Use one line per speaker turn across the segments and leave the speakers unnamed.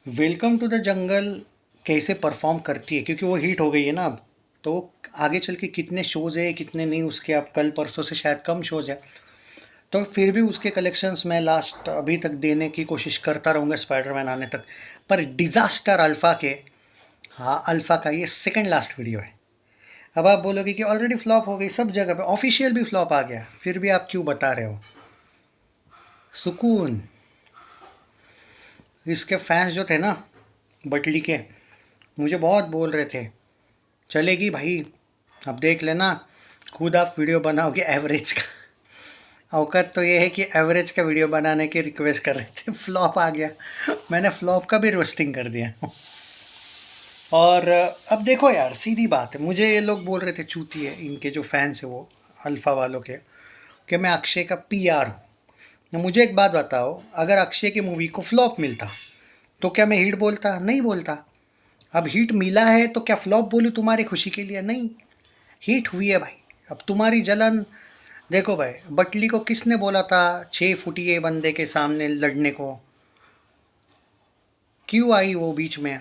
Welcome to the जंगल कैसे perform करती है, क्योंकि वो हिट हो गई है ना अब। तो आगे चल के कितने शोज़ है कितने नहीं, उसके अब कल परसों से शायद कम शोज़ है। तो फिर भी उसके कलेक्शंस मैं लास्ट अभी तक देने की कोशिश करता रहूँगा स्पाइडरमैन आने तक। पर डिज़ास्टर अल्फ़ा के, हाँ अल्फ़ा का ये सेकंड लास्ट वीडियो है। अब आप बोलोगे कि ऑलरेडी फ्लॉप हो गई, सब जगह पे ऑफिशियल भी फ्लॉप आ गया, फिर भी आप क्यों बता रहे हो? सुकून। इसके फैंस जो थे ना, बटली के, मुझे बहुत बोल रहे थे चलेगी भाई, अब देख लेना, खुद आप वीडियो बनाओगे एवरेज का। औकात तो ये है कि एवरेज का वीडियो बनाने की रिक्वेस्ट कर रहे थे, फ्लॉप आ गया। मैंने फ्लॉप का भी रोस्टिंग कर दिया। और अब देखो यार, सीधी बात है, मुझे ये लोग बोल रहे थे चूती है, इनके जो फैंस है वो अल्फ़ा वालों के, कि मैं अक्षय का पीआर हूँ। मुझे एक बात बताओ, अगर अक्षय की मूवी को फ्लॉप मिलता तो क्या मैं हिट बोलता? नहीं बोलता। अब हिट मिला है तो क्या फ्लॉप बोलूँ तुम्हारी खुशी के लिए? नहीं, हिट हुई है भाई। अब तुम्हारी जलन देखो भाई, बटली को किसने बोला था 6 फुटिए बंदे के सामने लड़ने को? क्यों आई वो बीच में?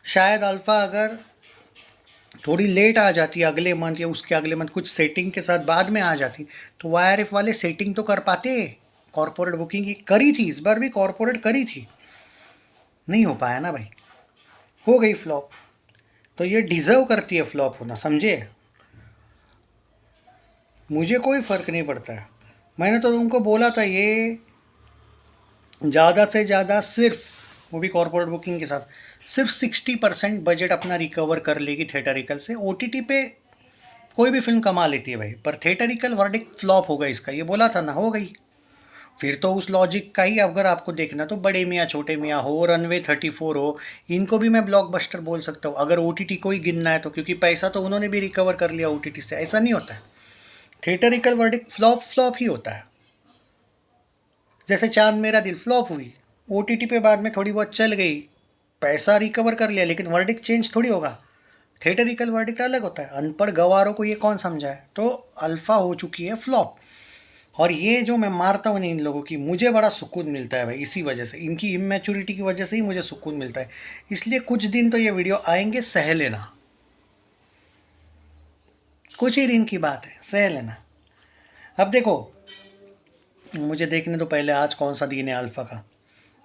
शायद अल्फा अगर थोड़ी लेट आ जाती, अगले मंथ या उसके अगले मंथ कुछ सेटिंग के साथ बाद में आ जाती, तो वाईआरएफ वाले सेटिंग तो कर पाते। कॉरपोरेट बुकिंग की करी थी, इस बार भी कॉरपोरेट करी थी, नहीं हो पाया ना भाई, हो गई फ्लॉप। तो ये डिज़र्व करती है फ्लॉप होना, समझे? मुझे कोई फ़र्क नहीं पड़ता है। मैंने तो तुमको बोला था ये ज़्यादा से ज़्यादा सिर्फ, वो भी कॉरपोरेट बुकिंग के साथ, सिर्फ 60% बजट अपना रिकवर कर लेगी थिएटरिकल से। ओटीटी पे कोई भी फिल्म कमा लेती है भाई, पर थिएटरिकल वर्डिक्ट फ्लॉप होगा इसका, ये बोला था ना, हो गई। फिर तो उस लॉजिक का ही अगर आपको देखना तो बड़े मियाँ छोटे मियाँ हो, रनवे 34 हो, इनको भी मैं ब्लॉकबस्टर बोल सकता हूँ अगर ओटीटी को ही गिनना है तो, क्योंकि पैसा तो उन्होंने भी रिकवर कर लिया ओटीटी से। ऐसा नहीं होता है, थिएटरिकल वर्डिक्ट फ्लॉप फ्लॉप ही होता है। जैसे चांद मेरा दिल फ्लॉप हुई, ओटीटी पे बाद में थोड़ी बहुत चल गई, पैसा रिकवर कर लिया, लेकिन वर्डिक्ट चेंज थोड़ी होगा। थिएटरिकल वर्डिक्ट अलग होता है, अनपढ़ गवारों को ये कौन समझाए? तो अल्फा हो चुकी है फ्लॉप। और ये जो मैं मारता हूँ इन लोगों की, मुझे बड़ा सुकून मिलता है भाई, इसी वजह से, इनकी इमेच्योरिटी की वजह से ही मुझे सुकून मिलता है। इसलिए कुछ दिन तो ये वीडियो आएंगे, सह लेना, कुछ ही दिन की बात है, सह लेना। अब देखो, मुझे देखने तो पहले आज कौन सा दिन है अल्फा का।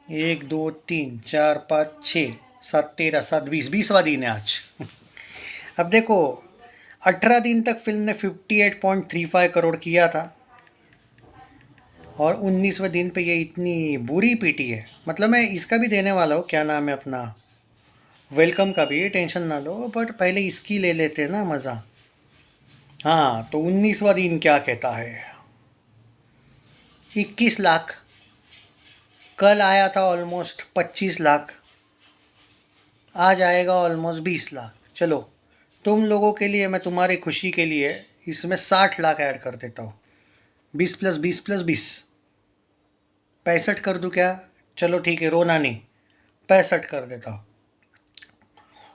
1 2 3 4 5 6 7 13 7 20वां दिन है आज। अब देखो, 18 दिन तक फिल्म ने 58.35 करोड़ किया था, और 19वें दिन पे ये इतनी बुरी पीटी है। मतलब मैं इसका भी देने वाला हूँ, क्या नाम है अपना, वेलकम का भी, टेंशन ना लो, बट पहले इसकी ले लेते हैं ना मज़ा। हाँ, तो 19वां दिन क्या कहता है? 21 लाख। कल आया था ऑलमोस्ट 25 लाख, आज आएगा ऑलमोस्ट 20 लाख। चलो, तुम लोगों के लिए, मैं तुम्हारी खुशी के लिए इसमें 60 लाख ऐड कर देता हूँ। 20 + 20 + 20, 65 कर दूँ क्या? चलो ठीक है, रोना नहीं, 65 कर देता हूँ।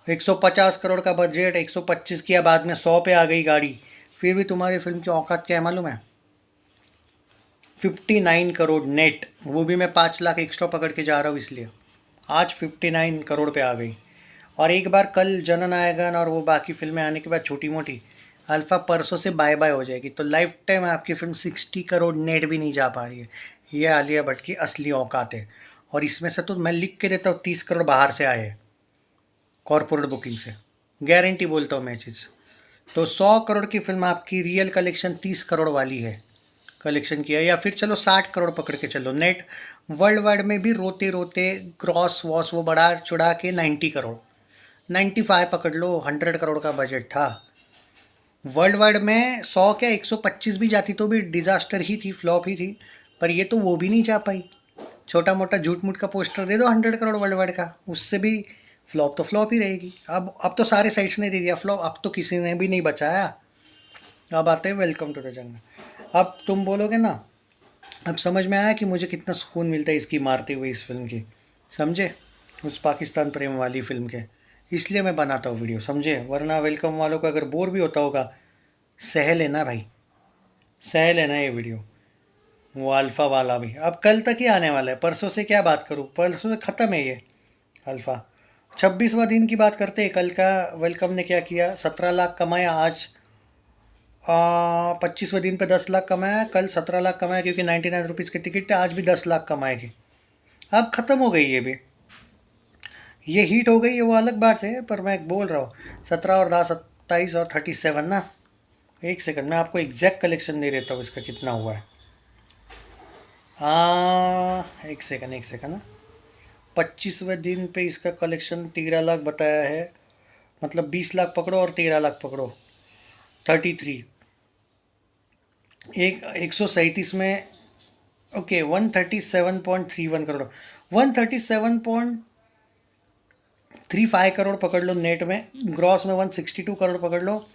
150 करोड़ का बजट, 125 किया, बाद में 100 पे आ गई गाड़ी। फिर भी तुम्हारी फिल्म की औकात क्या है मालूम है? 59 करोड़ नेट, वो भी मैं 5 लाख एक्स्ट्रा पकड़ के जा रहा हूँ, इसलिए आज 59 करोड़ पे आ गई। और एक बार कल जनन आएगा ना, और वो बाकी फिल्में आने के बाद छोटी मोटी, अल्फ़ा परसों से बाय बाय हो जाएगी, तो लाइफ टाइम आपकी फिल्म 60 करोड़ नेट भी नहीं जा पा रही है। ये आलिया भट्ट की असली औकात है। और इसमें से तो मैं लिख के देता हूँ 30 करोड़ बाहर से आए हैं, कॉरपोरेट बुकिंग से, गारंटी बोलता हूँ मैं चीज़। तो 100 करोड़ की फिल्म आपकी रियल कलेक्शन 30 करोड़ वाली है, कलेक्शन किया, या फिर चलो 60 करोड़ पकड़ के चलो नेट। वर्ल्ड वाइड में भी रोते रोते क्रॉस वॉस वो बढ़ा चढ़ा के 90 करोड़, 95 पकड़ लो, 100 करोड़ का बजट था। वर्ल्ड वाइड में 100 क्या 125 भी जाती तो भी डिज़ास्टर ही थी, फ्लॉप ही थी। पर ये तो वो भी नहीं जा पाई। छोटा मोटा झूठ मूठ का पोस्टर दे दो 100 करोड़ वर्ल्ड वाइड का, उससे भी फ्लॉप तो फ्लॉप ही रहेगी। अब तो सारे साइट्स ने दे दिया फ्लॉप, अब तो किसी ने भी नहीं बचाया। अब आते हैं वेलकम टू द जंगल। अब तुम बोलोगे ना, अब समझ में आया कि मुझे कितना सुकून मिलता है इसकी मारते हुए इस फिल्म की, समझे? उस पाकिस्तान प्रेम वाली फिल्म के, इसलिए मैं बनाता हूँ वीडियो, समझे? वरना वेलकम वालों का अगर बोर भी होता होगा, सह लेना भाई, सह लेना ये वीडियो। वो अल्फ़ा वाला भी अब कल तक ही आने वाला है, परसों से क्या बात करूँ, परसों से ख़त्म है ये। अल्फ़ा। 26वां दिन की बात करते हैं कल का। वेलकम ने क्या किया, 17 लाख कमाया आज। 25वें दिन पे 10 लाख कमाया, कल 17 लाख कमाया क्योंकि 99 रुपीज़ की टिकट थे। आज भी 10 लाख कमाएगी। अब ख़त्म हो गई ये भी, ये हीट हो गई है वो अलग बात है, पर मैं बोल रहा हूँ 17 और 10 27 और 37 ना। एक सेकंड, मैं आपको एग्जैक्ट कलेक्शन दे देता हूँ इसका कितना हुआ है। एक सेकंड ना। 25वें दिन पे इसका कलेक्शन 13 लाख बताया है, मतलब 20 लाख पकड़ो और 13 लाख पकड़ो, 33। 137 में, ओके 137.31 करोड़, 137.35 करोड़ पकड़ लो नेट में। ग्रॉस में 162 करोड़ पकड़ लो।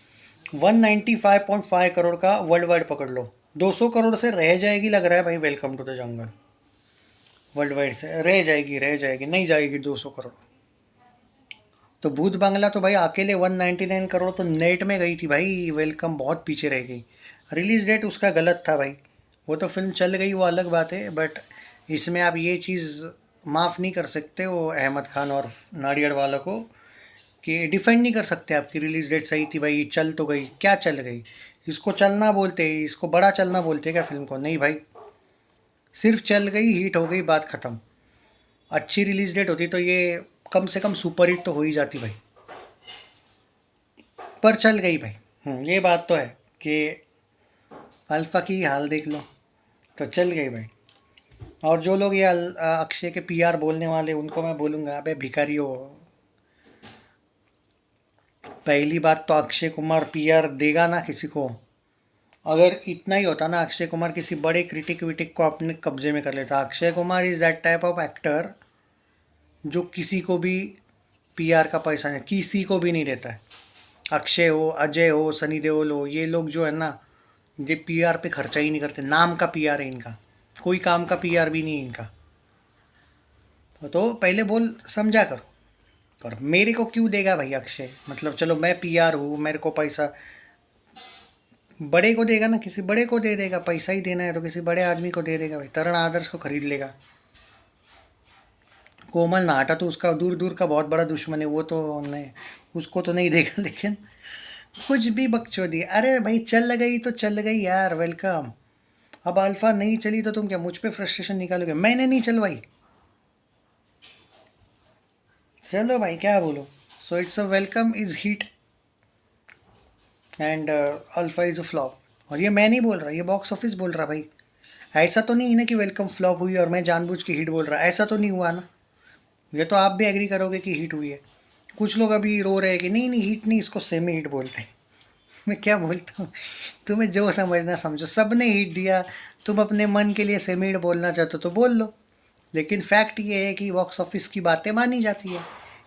195.5 करोड़ का वर्ल्ड वाइड पकड़ लो। 200 करोड़ से रह जाएगी लग रहा है भाई welcome to the jungle. World wide से रह जाएगी, नहीं जाएगी 200 करोड़। तो भूत बांग्ला तो भाई अकेले 199 करोड़ तो नेट में गई थी भाई। वेलकम बहुत पीछे रह गई। रिलीज़ डेट उसका गलत था भाई, वो तो फिल्म चल गई वो अलग बात है, बट इसमें आप ये चीज़ माफ़ नहीं कर सकते वो अहमद खान और नाडियाड वालों को, कि डिफेंड नहीं कर सकते आपकी रिलीज़ डेट सही थी भाई, चल तो गई, क्या चल गई। इसको चलना बोलते हैं, इसको बड़ा चलना बोलते हैं क्या फिल्म को? नहीं भाई, सिर्फ चल गई, हिट हो गई, बात ख़त्म। अच्छी रिलीज़ डेट होती तो ये कम से कम सुपर हिट तो हो ही जाती भाई, पर चल गई भाई। ये बात तो है कि अल्फ़ा की हाल देख लो, तो चल गई भाई। और जो लोग ये अक्षय के पीआर बोलने वाले, उनको मैं बोलूँगा अबे भिखारी हो। पहली बात तो अक्षय कुमार पीआर देगा ना किसी को। अगर इतना ही होता ना, अक्षय कुमार किसी बड़े क्रिटिक विटिक को अपने कब्जे में कर लेता। Akshay Kumar is that type of actor जो किसी को भी पीआर का पैसा नहीं, किसी को भी नहीं देता है। अक्षय हो, अजय हो, सनी देओल हो, ये लोग जो है ना, ये पीआर पे खर्चा ही नहीं करते। नाम का पीआर है इनका, कोई काम का पीआर भी नहीं इनका। तो पहले बोल समझा करो। और मेरे को क्यों देगा भाई अक्षय? मतलब चलो मैं पीआर हूँ, मेरे को पैसा बड़े को देगा ना, किसी बड़े को दे देगा। पैसा ही देना है तो किसी बड़े आदमी को दे देगा भाई। तरण आदर्श को खरीद लेगा। कोमल नाहटा तो उसका दूर दूर का बहुत बड़ा दुश्मन है, वो तो नहीं, उसको तो नहीं देगा। लेकिन कुछ भी बकचोदी, अरे भाई चल गई तो चल गई यार, वेलकम। अब अल्फा नहीं चली तो तुम क्या मुझ पे फ्रस्ट्रेशन निकालोगे? मैंने नहीं चलवाई, चलो भाई क्या बोलो। So it's a welcome is hit and alpha is a flop. और ये मैं नहीं बोल रहा, ये बॉक्स ऑफिस बोल रहा भाई। ऐसा तो नहीं है ना कि वेलकम फ्लॉप हुई और मैं जानबूझ के हिट बोल रहा, ऐसा तो नहीं हुआ ना। ये तो आप भी एग्री करोगे कि हिट हुई है। कुछ लोग अभी रो रहे हैं कि नहीं नहीं हिट नहीं, इसको सेमी हिट बोलते हैं। मैं क्या बोलता हूँ, तुम्हें जो समझना समझो, सब ने हिट दिया। तुम अपने मन के लिए सेमी हिट बोलना चाहते हो तो बोल लो, लेकिन फैक्ट ये है कि बॉक्स ऑफिस की बातें मानी जाती है।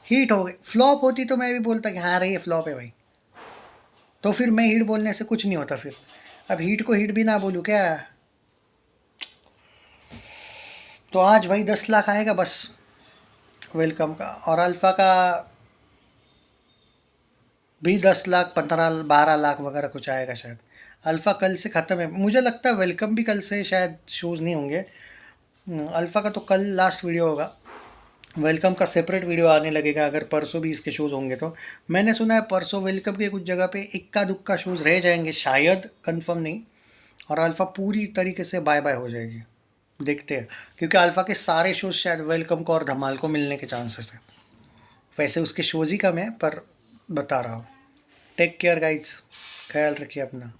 हिट हो गई, फ्लॉप होती तो मैं भी बोलता कि हाँ रे ये फ्लॉप है भाई, तो फिर मैं हिट बोलने से कुछ नहीं होता फिर। अब हिट को हिट भी ना बोलूँ क्या? तो आज भाई 10 लाख आएगा बस वेलकम का, और अल्फ़ा का भी 10 लाख, 15 12 लाख वगैरह कुछ आएगा शायद। अल्फ़ा कल से ख़त्म है, मुझे लगता है वेलकम भी कल से शायद शोज़ नहीं होंगे। अल्फ़ा का तो कल लास्ट वीडियो होगा। वेलकम का सेपरेट वीडियो आने लगेगा अगर परसों भी इसके शोज़ होंगे तो। मैंने सुना है परसों वेलकम के कुछ जगह पे इक्का दुक्का शोज़ रह जाएंगे शायद, कंफर्म नहीं। और अल्फ़ा पूरी तरीके से बाय बाय हो जाएगी, देखते हैं। क्योंकि अल्फ़ा के सारे शोज़ शायद वेलकम को और धमाल को मिलने के चांसेस हैं। वैसे उसके शोज़ ही कम है, पर बता रहा हूँ। टेक केयर गाइड्स, ख्याल रखिए अपना।